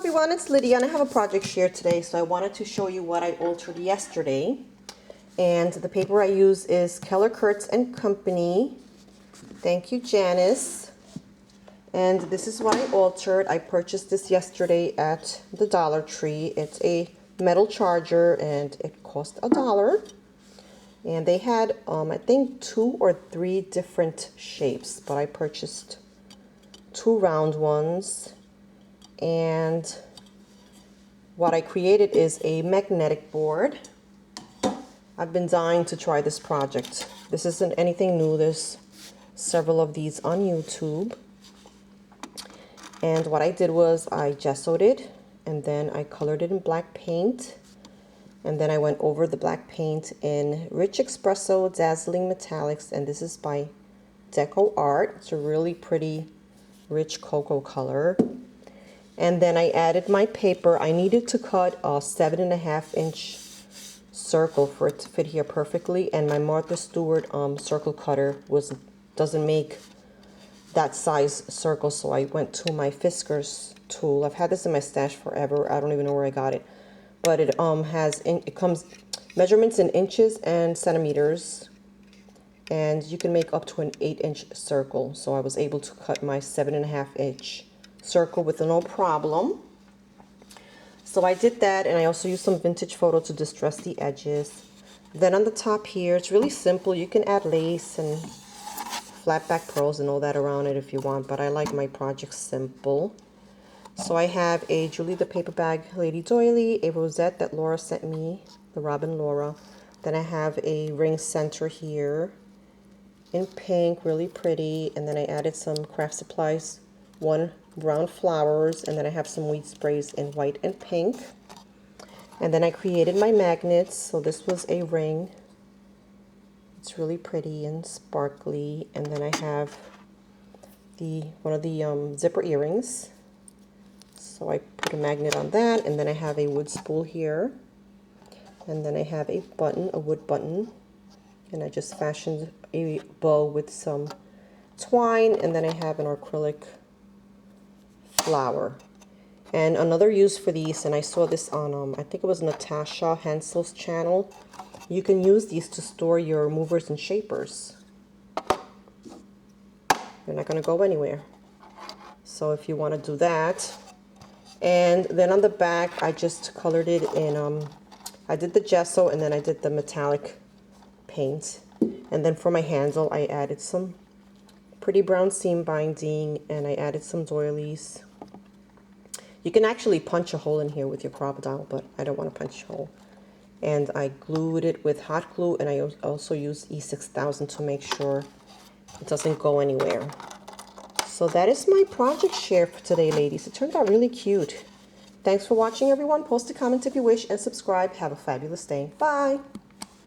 everyone, it's Lydia and I have a project share today, so I wanted to show you what I altered yesterday. And the paper I use is Keller Kurtz and Company. Thank you, Janice. And this is what I altered. I purchased this yesterday at the Dollar Tree. It's a metal charger and it cost $1. And they had, I think 2 or 3 different shapes, but I purchased 2 round ones. And what I created is a magnetic board. I've been dying to try this project. This isn't anything new. There's several of these on YouTube. And what I did was I gessoed it and then I colored it in black paint. And then I went over the black paint in Rich Espresso Dazzling Metallics, and this is by Deco Art. It's a really pretty rich cocoa color. And then I added my paper. I needed to cut a 7.5-inch circle for it to fit here perfectly, and my Martha Stewart circle cutter doesn't make that size circle, so I went to my Fiskars tool. I've had this in my stash forever. I don't even know where I got it, but it comes measurements in inches and centimeters, and you can make up to an 8-inch circle. So I was able to cut my 7.5-inch circle with no problem. So I did that, and I also used some vintage photo to distress the edges. Then on the top here, it's really simple. You can add lace and flat back pearls and all that around it if you want, but I like my project simple. So I have a Julie the Paper Bag Lady Doily, a rosette that Laura sent me, the Robin Laura. Then I have a ring center here in pink, really pretty, and then I added some craft supplies, 1 brown flowers, and then I have some wheat sprays in white and pink. And then I created my magnets. So this was a ring. It's really pretty and sparkly. And then I have one of the zipper earrings. So I put a magnet on that, and then I have a wood spool here. And then I have a button, a wood button, and I just fashioned a bow with some twine, and then I have an acrylic flower. And another use for these, and I saw this on I think it was Natasha Hensel's channel, you can use these to store your movers and shapers. They're not going to go anywhere, so if you want to do that. And then on the back I just colored it in I did the gesso and then I did the metallic paint. And then for my handle I added some pretty brown seam binding, and I added some doilies. You can actually punch a hole in here with your crocodile, but I don't want to punch a hole. And I glued it with hot glue, and I also used E6000 to make sure it doesn't go anywhere. So that is my project share for today, ladies. It turned out really cute. Thanks for watching, everyone. Post a comment if you wish and subscribe. Have a fabulous day. Bye.